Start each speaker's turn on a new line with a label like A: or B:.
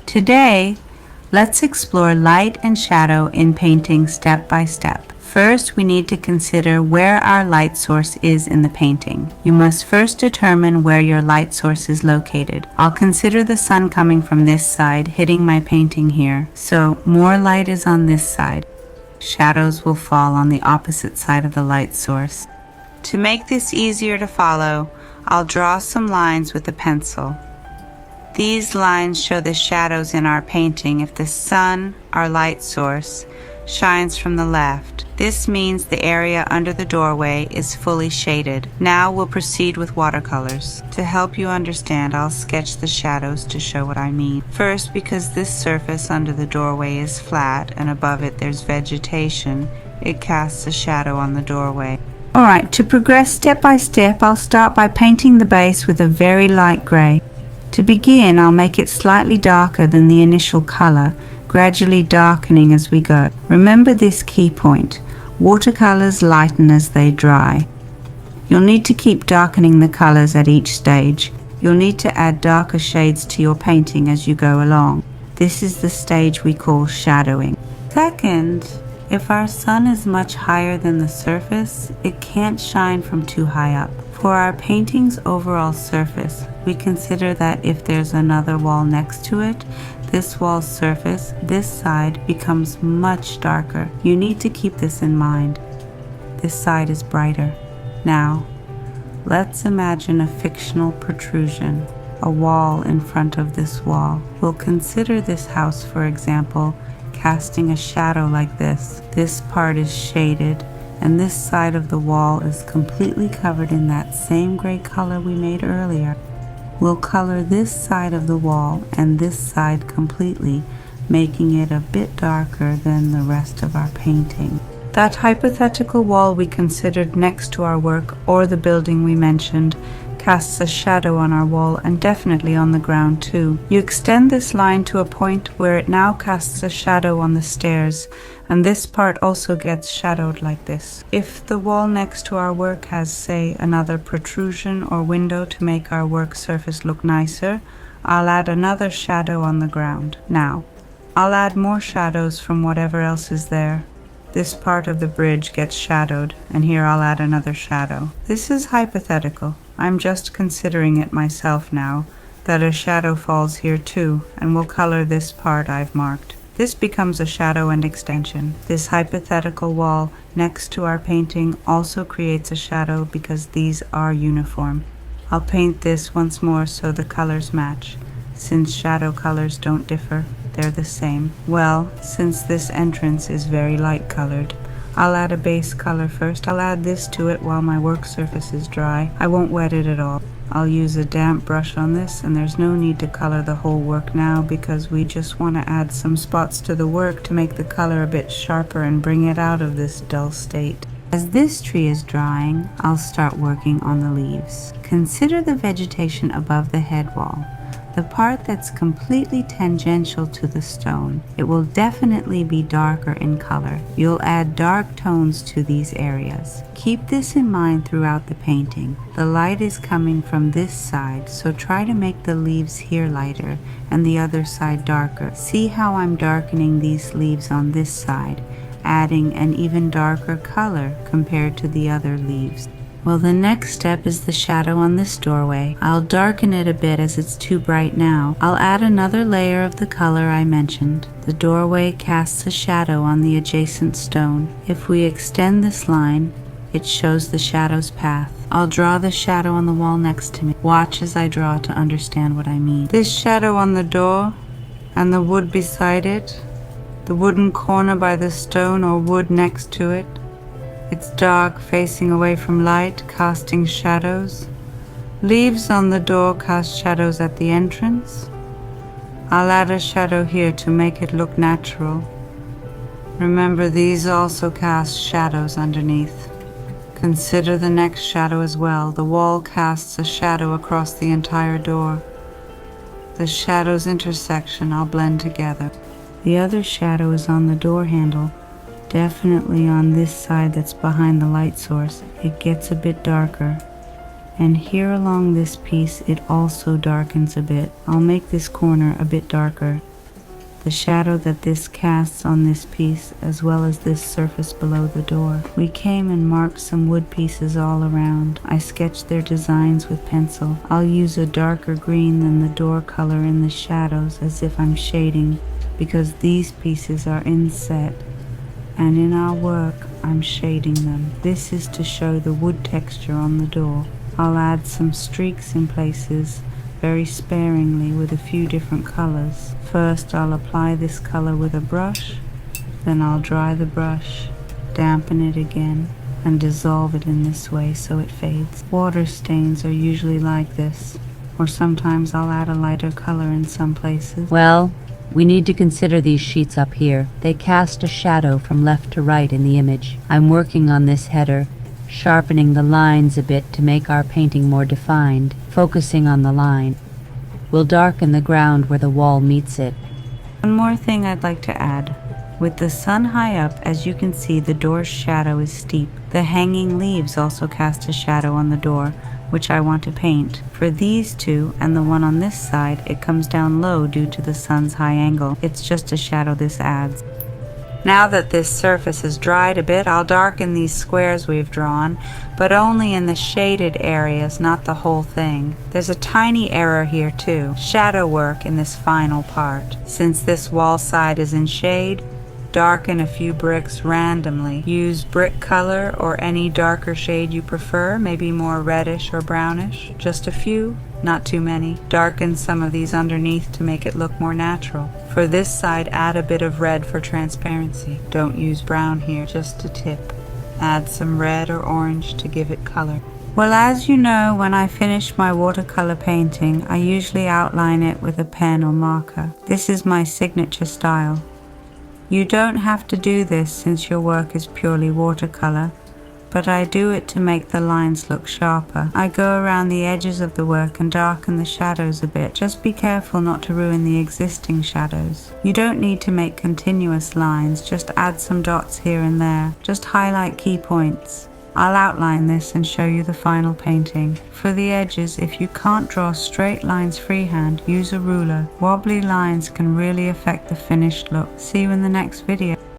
A: Today, let's explore light and shadow in painting step by step. First, we need to consider where our light source is in the painting. You must first determine where your light source is located. I'll consider the sun coming from this side, hitting my painting here. So more light is on this side. Shadows will fall on the opposite side of the light source. To make this easier to follow, I'll draw some lines with a pencil. These lines show the shadows in our painting if the sun, our light source, shines from the left. This means the area under the doorway is fully shaded. Now we'll proceed with watercolors. To help you understand, I'll sketch the shadows to show what I mean. First, because this surface under the doorway is flat and above it there's vegetation, it casts a shadow on the doorway. Alright, to progress step by step, I'll start by painting the base with a very light grey. To begin, I'll make it slightly darker than the initial color, gradually darkening as we go. Remember this key point: watercolors lighten as they dry. You'll need to keep darkening the colors at each stage. You'll need to add darker shades to your painting as you go along. This is the stage we call shadowing. Second, if our sun is much higher than the surface, it can't shine from too high up. For our painting's overall surface, we consider that if there's another wall next to it, this wall's surface, this side, becomes much darker. You need to keep this in mind. This side is brighter. Now, let's imagine a fictional protrusion, a wall in front of this wall. We'll consider this house, for example, casting a shadow like this. This part is shaded, and this side of the wall is completely covered in that same gray color we made earlier. We'll color this side of the wall and this side completely, making it a bit darker than the rest of our painting. That hypothetical wall we considered next to our work, or the building we mentioned, casts a shadow on our wall and definitely on the ground too. You extend this line to a point where it now casts a shadow on the stairs, and this part also gets shadowed like this. If the wall next to our work has, say, another protrusion or window to make our work surface look nicer, I'll add another shadow on the ground. Now, I'll add more shadows from whatever else is there. This part of the bridge gets shadowed, and here I'll add another shadow. This is hypothetical. I'm just considering it myself now, that a shadow falls here too, and we'll color this part I've marked. This becomes a shadow and extension. This hypothetical wall next to our painting also creates a shadow because these are uniform. I'll paint this once more so the colors match. Since shadow colors don't differ, they're the same. Well, since this entrance is very light colored, I'll add a base color first. I'll add this to it while my work surface is dry. I won't wet it at all. I'll use a damp brush on this, and there's no need to color the whole work now because we just want to add some spots to the work to make the color a bit sharper and bring it out of this dull state. As this tree is drying, I'll start working on the leaves. Consider the vegetation above the head wall, the part that's completely tangential to the stone. It will definitely be darker in color. You'll add dark tones to these areas. Keep this in mind throughout the painting. The light is coming from this side, so try to make the leaves here lighter and the other side darker. See how I'm darkening these leaves on this side, adding an even darker color compared to the other leaves. Well, the next step is the shadow on this doorway. I'll darken it a bit as it's too bright now. I'll add another layer of the color I mentioned. The doorway casts a shadow on the adjacent stone. If we extend this line, it shows the shadow's path. I'll draw the shadow on the wall next to me. Watch as I draw to understand what I mean. This shadow on the door and the wood beside it, the wooden corner by the stone or wood next to it, it's dark, facing away from light, casting shadows. Leaves on the door cast shadows at the entrance. I'll add a shadow here to make it look natural. Remember, these also cast shadows underneath. Consider the next shadow as well. The wall casts a shadow across the entire door. The shadow's intersection I'll blend together. The other shadow is on the door handle. Definitely on this side that's behind the light source. It gets a bit darker. And here along this piece it also darkens a bit. I'll make this corner a bit darker. the shadow that this casts on this piece as well as this surface below the door. We came and marked some wood pieces all around. I sketched their designs with pencil. I'll use a darker green than the door color in the shadows as if I'm shading, because these pieces are inset, and in our work I'm shading them. This is to show the wood texture on the door. I'll add some streaks in places very sparingly with a few different colors. First I'll apply this color with a brush, then I'll dry the brush, dampen it again, and dissolve it in this way so it fades. Water stains are usually like this, or sometimes I'll add a lighter color in some places.
B: Well, we need to consider these sheets up here. They cast a shadow from left to right in the image. I'm working on this header, sharpening the lines a bit to make our painting more defined, focusing on the line. We'll darken the ground where the wall meets it.
A: One more thing I'd like to add. With the sun high up, as you can see, the door's shadow is steep. The hanging leaves also cast a shadow on the door, which I want to paint. For these two and the one on this side, it comes down low due to the sun's high angle. It's just a shadow this adds. Now that this surface has dried a bit, I'll darken these squares we've drawn, but only in the shaded areas, not the whole thing. There's a tiny error here too, shadow work in this final part. Since this wall side is in shade, darken a few bricks randomly. Use brick color or any darker shade you prefer, maybe more reddish or brownish. Just a few, not too many. Darken some of these underneath to make it look more natural. For this side, add a bit of red for transparency. Don't use brown here, just a tip. Add some red or orange to give it color. Well, as you know, when I finish my watercolor painting, I usually outline it with a pen or marker. This is my signature style. You don't have to do this since your work is purely watercolor, but I do it to make the lines look sharper. I go around the edges of the work and darken the shadows a bit. Just be careful not to ruin the existing shadows. You don't need to make continuous lines, just add some dots here and there. Just highlight key points. I'll outline this and show you the final painting. For the edges, if you can't draw straight lines freehand, use a ruler. Wobbly lines can really affect the finished look. See you in the next video.